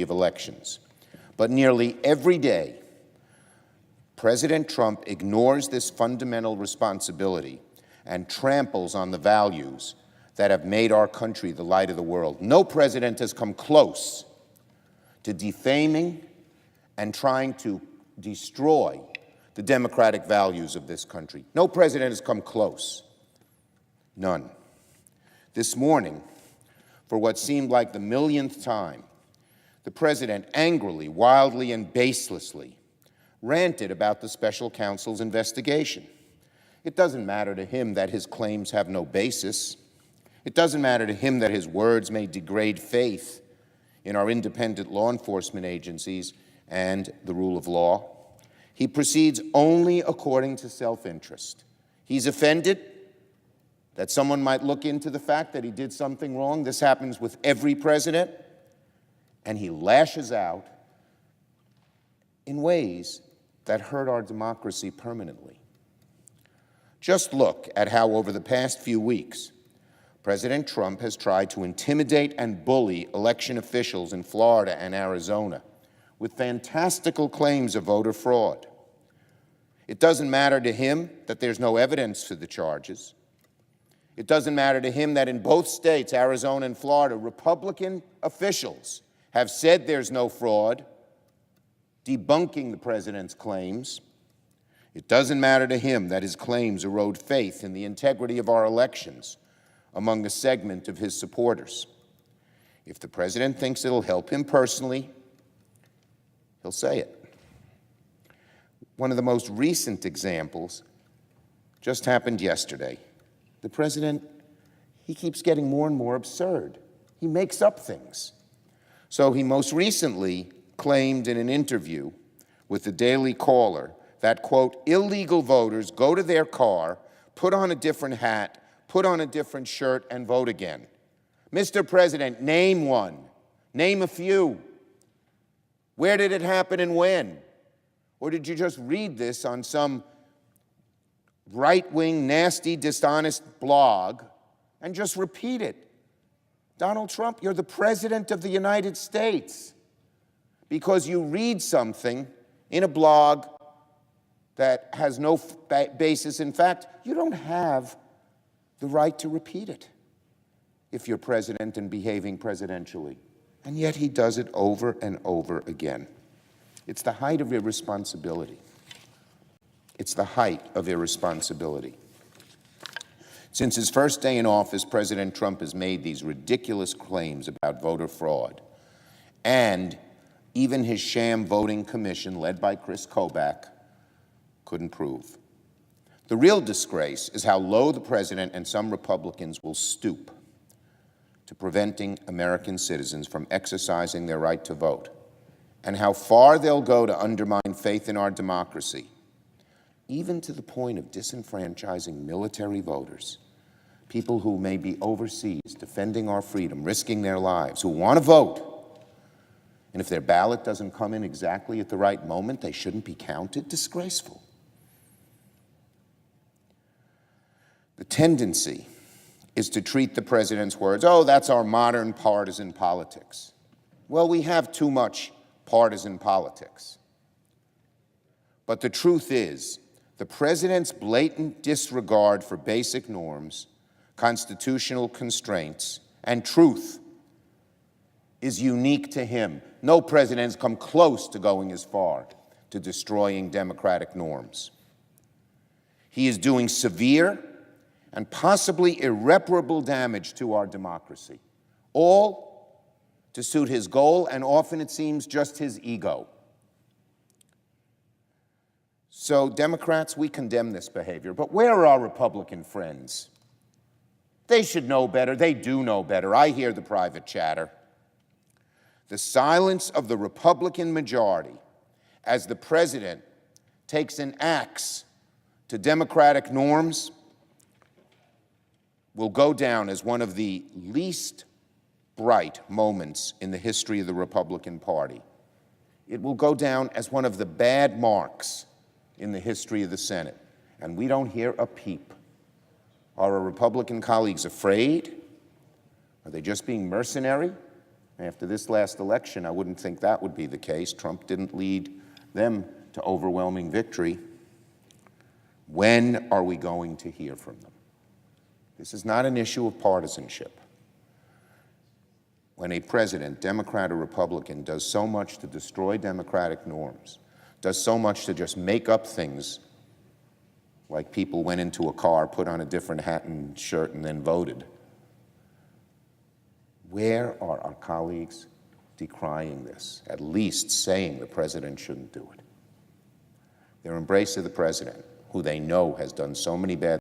of elections. But nearly every day, President Trump ignores this fundamental responsibility and tramples on the values that have made our country the light of the world. No president has come close to defaming and trying to destroy the democratic values of this country. No president has come close. None. This morning, for what seemed like the millionth time, the president angrily, wildly, and baselessly ranted about the special counsel's investigation. It doesn't matter to him that his claims have no basis. It doesn't matter to him that his words may degrade faith in our independent law enforcement agencies and the rule of law. He proceeds only according to self-interest. He's offended that someone might look into the fact that he did something wrong. This happens with every president. And he lashes out in ways that hurt our democracy permanently. Just look at how over the past few weeks, President Trump has tried to intimidate and bully election officials in Florida and Arizona with fantastical claims of voter fraud. It doesn't matter to him that there's no evidence for the charges. It doesn't matter to him that in both states, Arizona and Florida, Republican officials have said there's no fraud, debunking the president's claims. It doesn't matter to him that his claims erode faith in the integrity of our elections among a segment of his supporters. If the president thinks it'll help him personally, he'll say it. One of the most recent examples just happened yesterday. The president, he keeps getting more and more absurd. He makes up things. So he most recently claimed in an interview with the Daily Caller that, quote, illegal voters go to their car, put on a different hat, put on a different shirt, and vote again. Mr. President, name one. Name a few. Where did it happen and when? Or did you just read this on some right-wing, nasty, dishonest blog and just repeat it? Donald Trump, you're the President of the United States. Because you read something in a blog that has no basis in fact, you don't have the right to repeat it if you're president and behaving presidentially. And yet he does it over and over again. It's the height of irresponsibility. It's the height of irresponsibility. Since his first day in office, President Trump has made these ridiculous claims about voter fraud. And even his sham voting commission, led by Chris Kobach, couldn't prove. The real disgrace is how low the president and some Republicans will stoop to preventing American citizens from exercising their right to vote, and how far they'll go to undermine faith in our democracy, even to the point of disenfranchising military voters, people who may be overseas defending our freedom, risking their lives, who want to vote. And if their ballot doesn't come in exactly at the right moment, they shouldn't be counted. Disgraceful. The tendency is to treat the president's words, oh, that's our modern partisan politics. Well, we have too much partisan politics. But the truth is, the president's blatant disregard for basic norms, constitutional constraints, and truth is unique to him. No president has come close to going as far to destroying democratic norms. He is doing severe and possibly irreparable damage to our democracy, all to suit his goal, and often it seems just his ego. So, Democrats, we condemn this behavior, but where are our Republican friends? They should know better. They do know better. I hear the private chatter. The silence of the Republican majority as the president takes an axe to democratic norms will go down as one of the least bright moments in the history of the Republican Party. It will go down as one of the bad marks in the history of the Senate. And we don't hear a peep. Are our Republican colleagues afraid? Are they just being mercenary? After this last election, I wouldn't think that would be the case. Trump didn't lead them to overwhelming victory. When are we going to hear from them? This is not an issue of partisanship. When a president, Democrat or Republican, does so much to destroy democratic norms, does so much to just make up things like people went into a car, put on a different hat and shirt, and then voted, where are our colleagues decrying this, at least saying the president shouldn't do it? Their embrace of the president, who they know has done so many bad